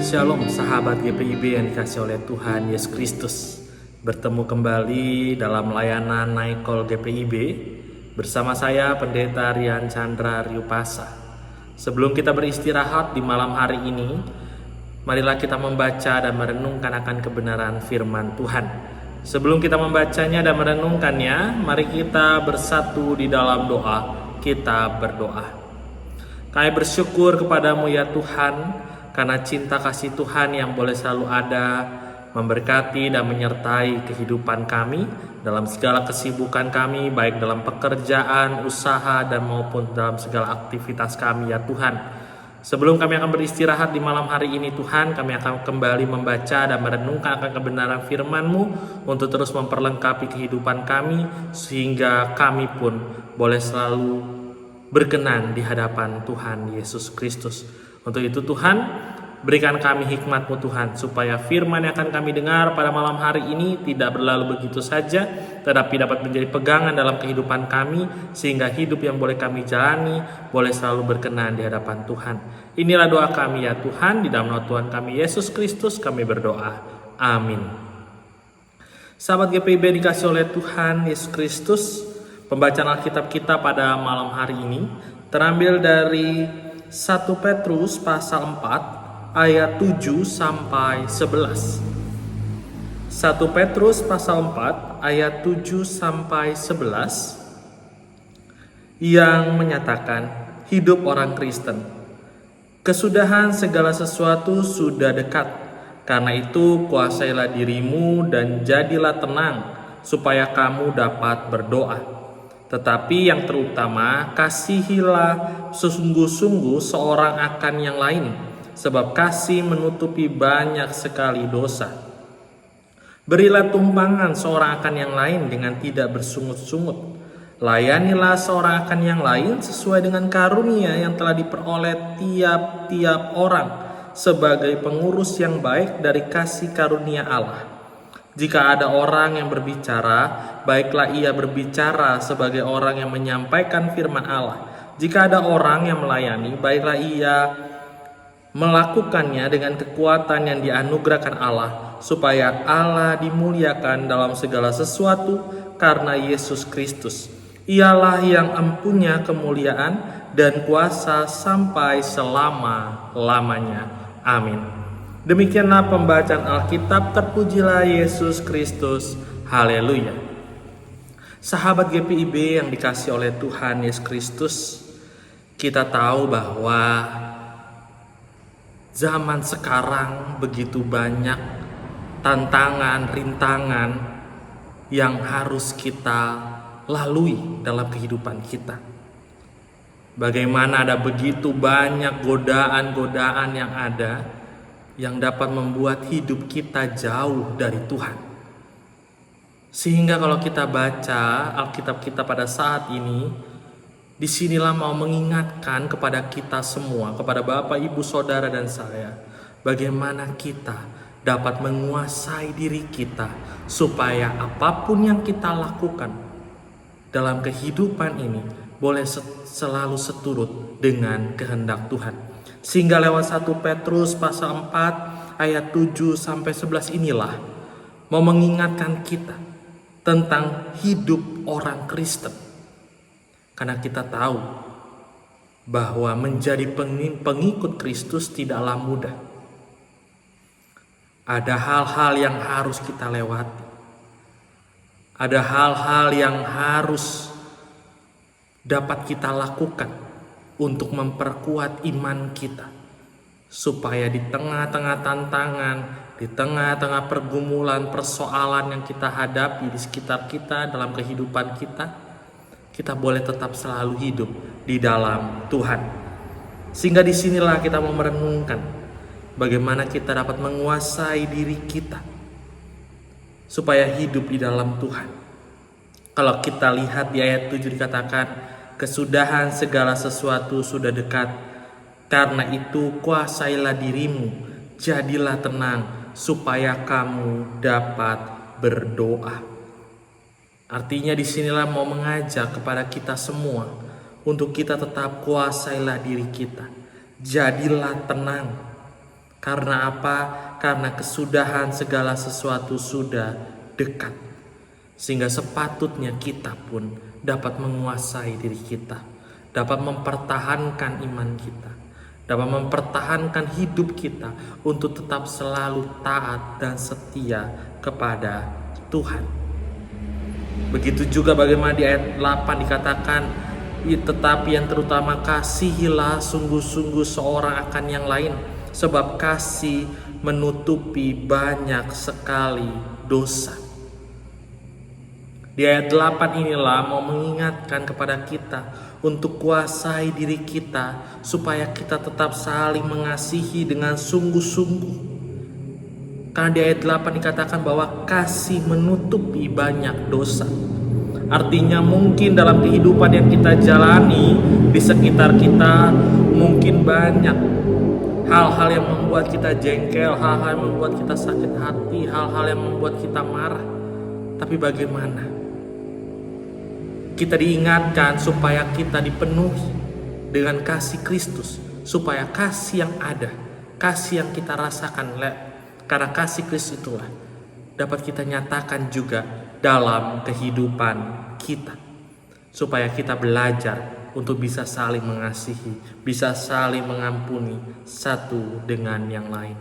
Shalom sahabat GPIB yang dikasih oleh Tuhan Yesus Kristus. Bertemu kembali dalam layanan Night Call GPIB bersama saya Pendeta Rian Chandra Riupasa. Sebelum kita beristirahat di malam hari ini, marilah kita membaca dan merenungkan akan kebenaran firman Tuhan. Sebelum kita membacanya dan merenungkannya, mari kita bersatu di dalam doa. Kita berdoa. Kami bersyukur kepadamu ya Tuhan, karena cinta kasih Tuhan yang boleh selalu ada, memberkati dan menyertai kehidupan kami dalam segala kesibukan kami, baik dalam pekerjaan, usaha, dan maupun dalam segala aktivitas kami ya Tuhan. Sebelum kami akan beristirahat di malam hari ini Tuhan, kami akan kembali membaca dan merenungkan akan kebenaran firman-Mu untuk terus memperlengkapi kehidupan kami, sehingga kami pun boleh selalu berkenan di hadapan Tuhan Yesus Kristus. Untuk itu Tuhan, berikan kami hikmat-Mu Tuhan, supaya firman yang akan kami dengar pada malam hari ini tidak berlalu begitu saja, tetapi dapat menjadi pegangan dalam kehidupan kami, sehingga hidup yang boleh kami jalani boleh selalu berkenan di hadapan Tuhan. Inilah doa kami ya Tuhan, di dalam nama Tuhan kami Yesus Kristus kami berdoa. Amin. Sahabat GPIB dikasih oleh Tuhan Yesus Kristus, pembacaan Alkitab kita pada malam hari ini terambil dari 1 Petrus pasal 4 ayat 7 sampai 11. 1 Petrus pasal 4 ayat 7 sampai 11 yang menyatakan hidup orang Kristen. Kesudahan segala sesuatu sudah dekat. Karena itu kuasailah dirimu dan jadilah tenang supaya kamu dapat berdoa. Tetapi yang terutama, kasihilah sesungguh-sungguh seorang akan yang lain, sebab kasih menutupi banyak sekali dosa. Berilah tumpangan seorang akan yang lain dengan tidak bersungut-sungut. Layanilah seorang akan yang lain sesuai dengan karunia yang telah diperoleh tiap-tiap orang, sebagai pengurus yang baik dari kasih karunia Allah. Jika ada orang yang berbicara, baiklah ia berbicara sebagai orang yang menyampaikan firman Allah. Jika ada orang yang melayani, baiklah ia melakukannya dengan kekuatan yang dianugerahkan Allah, supaya Allah dimuliakan dalam segala sesuatu karena Yesus Kristus. Ialah yang empunya kemuliaan dan kuasa sampai selama-lamanya. Amin. Demikianlah pembacaan Alkitab, terpujilah Yesus Kristus. Haleluya. Sahabat GPIB yang dikasih oleh Tuhan Yesus Kristus, kita tahu bahwa zaman sekarang begitu banyak tantangan, rintangan yang harus kita lalui dalam kehidupan kita. Bagaimana ada begitu banyak godaan-godaan yang ada, yang dapat membuat hidup kita jauh dari Tuhan. Sehingga kalau kita baca Alkitab kita pada saat ini, disinilah mau mengingatkan kepada kita semua, kepada Bapak, Ibu, Saudara, dan saya, bagaimana kita dapat menguasai diri kita, supaya apapun yang kita lakukan dalam kehidupan ini boleh selalu seturut dengan kehendak Tuhan. Sehingga lewat 1 Petrus pasal 4 ayat 7 sampai 11 inilah mau mengingatkan kita tentang hidup orang Kristen. Karena kita tahu bahwa menjadi pengikut Kristus tidaklah mudah. Ada hal-hal yang harus kita lewati. Ada hal-hal yang harus dapat kita lakukan untuk memperkuat iman kita, supaya di tengah-tengah tantangan, di tengah-tengah pergumulan, persoalan yang kita hadapi di sekitar kita, dalam kehidupan kita, kita boleh tetap selalu hidup di dalam Tuhan. Sehingga disinilah kita mau merenungkan bagaimana kita dapat menguasai diri kita supaya hidup di dalam Tuhan. Kalau kita lihat di ayat 7 dikatakan, kesudahan segala sesuatu sudah dekat. Karena itu kuasailah dirimu, jadilah tenang, supaya kamu dapat berdoa. Artinya disinilah mau mengajak kepada kita semua untuk kita tetap kuasailah diri kita. Jadilah tenang, Karena apa? Karena kesudahan segala sesuatu sudah dekat. Sehingga sepatutnya kita pun dapat menguasai diri kita, dapat mempertahankan iman kita, dapat mempertahankan hidup kita untuk tetap selalu taat dan setia kepada Tuhan. Begitu juga bagaimana di ayat 8 dikatakan, tetapi yang terutama kasihilah sungguh-sungguh seorang akan yang lain, sebab kasih menutupi banyak sekali dosa. Di ayat 8 inilah mau mengingatkan kepada kita untuk kuasai diri kita supaya kita tetap saling mengasihi dengan sungguh-sungguh. Karena di ayat 8 dikatakan bahwa kasih menutupi banyak dosa. Artinya mungkin dalam kehidupan yang kita jalani di sekitar kita mungkin banyak hal-hal yang membuat kita jengkel, hal-hal yang membuat kita sakit hati, hal-hal yang membuat kita marah. Tapi bagaimana? Kita diingatkan supaya kita dipenuhi dengan kasih Kristus, supaya kasih yang ada, kasih yang kita rasakan, karena kasih Kristus itulah dapat kita nyatakan juga dalam kehidupan kita, supaya kita belajar untuk bisa saling mengasihi, bisa saling mengampuni satu dengan yang lain.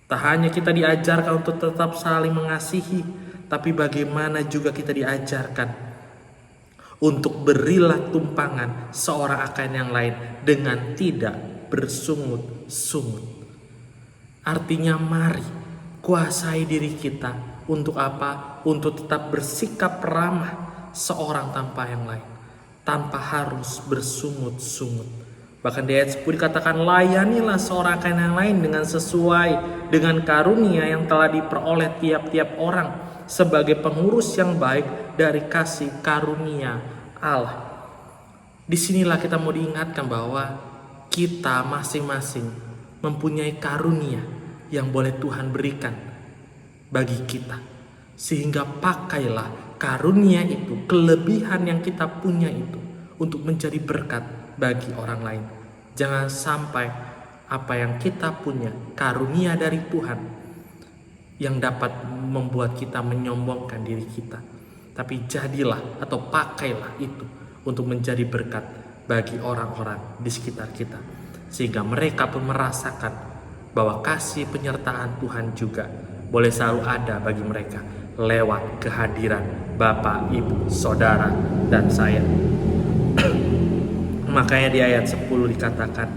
Tak hanya kita diajarkan untuk tetap saling mengasihi, tapi bagaimana juga kita diajarkan untuk berilah tumpangan seorang akan yang lain dengan tidak bersungut-sungut. Artinya mari kuasai diri kita untuk apa? Untuk tetap bersikap ramah seorang tanpa yang lain, tanpa harus bersungut-sungut. Bahkan di ayat 10 dikatakan, layanilah seorang akan yang lain dengan sesuai dengan karunia yang telah diperoleh tiap-tiap orang sebagai pengurus yang baik dari kasih karunia Allah. Disinilah kita mau diingatkan bahwa kita masing-masing mempunyai karunia yang boleh Tuhan berikan bagi kita. Sehingga pakailah karunia itu, kelebihan yang kita punya itu untuk menjadi berkat bagi orang lain. Jangan sampai apa yang kita punya, karunia dari Tuhan, yang dapat membuat kita menyombongkan diri kita. Tapi jadilah atau pakailah itu untuk menjadi berkat bagi orang-orang di sekitar kita. Sehingga mereka pun merasakan bahwa kasih penyertaan Tuhan juga boleh selalu ada bagi mereka lewat kehadiran Bapak, Ibu, Saudara, dan saya. Makanya di ayat 10 dikatakan,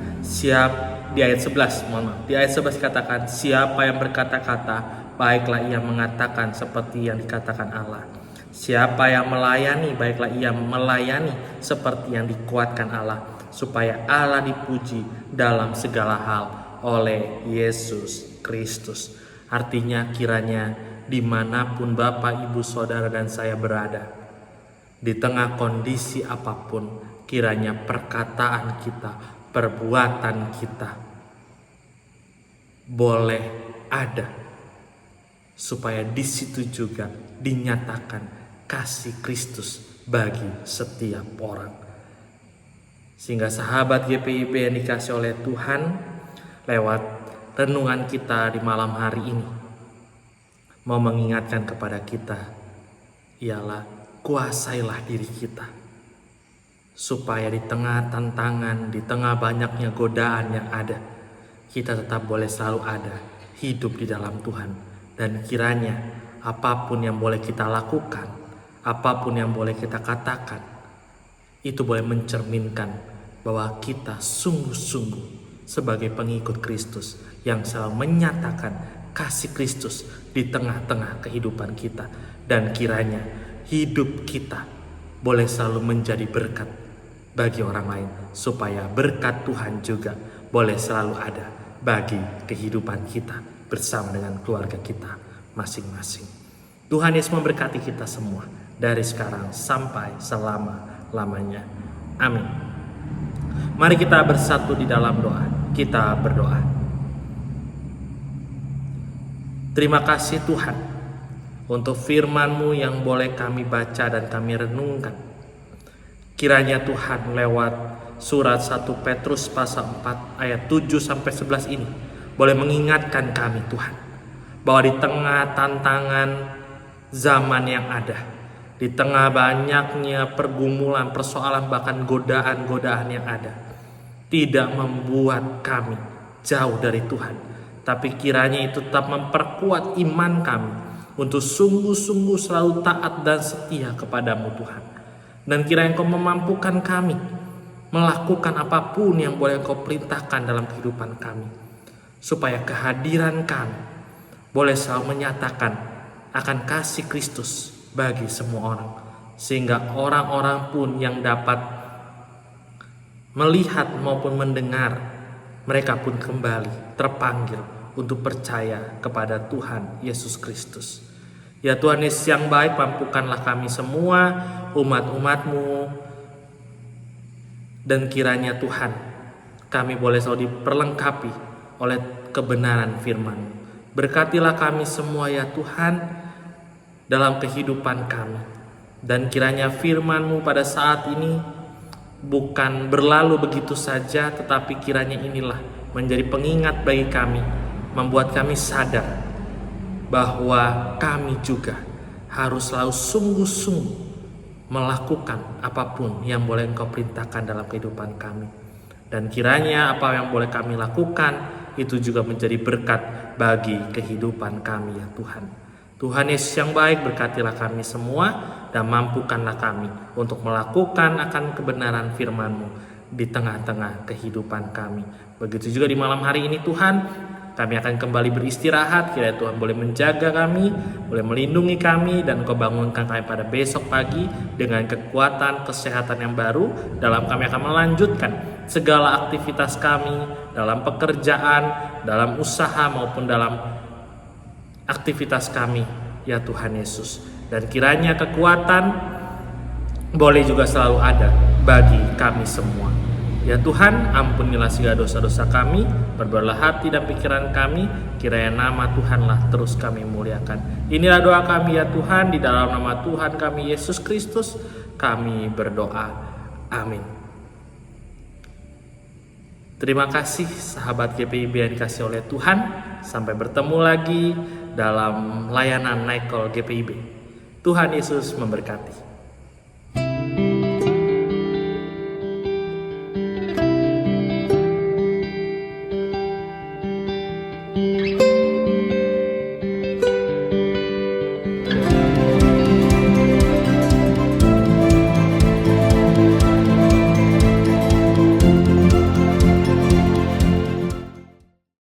di ayat 11 dikatakan, siapa yang berkata-kata, baiklah ia mengatakan seperti yang dikatakan Allah. Siapa yang melayani, baiklah ia melayani seperti yang dikuatkan Allah, supaya Allah dipuji dalam segala hal oleh Yesus Kristus. Artinya kiranya dimanapun Bapak, Ibu, Saudara, dan saya berada, di tengah kondisi apapun, kiranya perkataan kita, perbuatan kita boleh ada, supaya di situ juga dinyatakan kasih Kristus bagi setiap orang. Sehingga sahabat GPIB yang dikasih oleh Tuhan, lewat renungan kita di malam hari ini mau mengingatkan kepada kita, ialah kuasailah diri kita, supaya di tengah tantangan, di tengah banyaknya godaan yang ada, kita tetap boleh selalu ada, hidup di dalam Tuhan. Dan kiranya apapun yang boleh kita lakukan, apapun yang boleh kita katakan, itu boleh mencerminkan bahwa kita sungguh-sungguh sebagai pengikut Kristus yang selalu menyatakan kasih Kristus di tengah-tengah kehidupan kita. Dan kiranya hidup kita boleh selalu menjadi berkat bagi orang lain, supaya berkat Tuhan juga boleh selalu ada bagi kehidupan kita bersama dengan keluarga kita masing-masing. Tuhan Yesus memberkati kita semua dari sekarang sampai selama-lamanya. Amin. Mari kita bersatu di dalam doa. Kita berdoa. Terima kasih Tuhan untuk firman-Mu yang boleh kami baca dan kami renungkan. Kiranya Tuhan lewat surat 1 Petrus pasal 4 ayat 7-11 ini boleh mengingatkan kami Tuhan, bahwa di tengah tantangan zaman yang ada, di tengah banyaknya pergumulan, persoalan, bahkan godaan-godaan yang ada, tidak membuat kami jauh dari Tuhan, tapi kiranya itu tetap memperkuat iman kami untuk sungguh-sungguh selalu taat dan setia kepadamu Tuhan. Dan kiranya Engkau memampukan kami melakukan apapun yang boleh Engkau perintahkan dalam kehidupan kami, supaya kehadiran kami boleh selalu menyatakan akan kasih Kristus bagi semua orang, sehingga orang-orang pun yang dapat melihat maupun mendengar, mereka pun kembali terpanggil untuk percaya kepada Tuhan Yesus Kristus. Ya Tuhan Yesus yang baik, mampukanlah kami semua umat-umat-Mu, dan kiranya Tuhan kami boleh selalu diperlengkapi oleh kebenaran firman-Mu. Berkatilah kami semua ya Tuhan dalam kehidupan kami, dan kiranya firman-Mu pada saat ini bukan berlalu begitu saja, tetapi kiranya inilah menjadi pengingat bagi kami, membuat kami sadar bahwa kami juga harus selalu sungguh-sungguh melakukan apapun yang boleh Engkau perintahkan dalam kehidupan kami. Dan kiranya apa yang boleh kami lakukan itu juga menjadi berkat bagi kehidupan kami ya Tuhan. Tuhan Yesus yang baik, berkatilah kami semua dan mampukanlah kami untuk melakukan akan kebenaran firman-Mu di tengah-tengah kehidupan kami. Begitu juga di malam hari ini Tuhan, kami akan kembali beristirahat. Kiranya Tuhan boleh menjaga kami, boleh melindungi kami, dan Engkau bangunkan kami pada besok pagi dengan kekuatan, kesehatan yang baru. Dalam kami akan melanjutkan segala aktivitas kami, dalam pekerjaan, dalam usaha, maupun dalam aktivitas kami ya Tuhan Yesus. Dan kiranya kekuatan boleh juga selalu ada bagi kami semua. Ya Tuhan, ampunilah segala dosa-dosa kami, perbaharui hati dan pikiran kami, kiranya nama Tuhanlah terus kami muliakan. Inilah doa kami ya Tuhan, di dalam nama Tuhan kami Yesus Kristus kami berdoa. Amin. Terima kasih sahabat GPIB yang dikasih oleh Tuhan. Sampai bertemu lagi dalam layanan Naikol GPIB. Tuhan Yesus memberkati.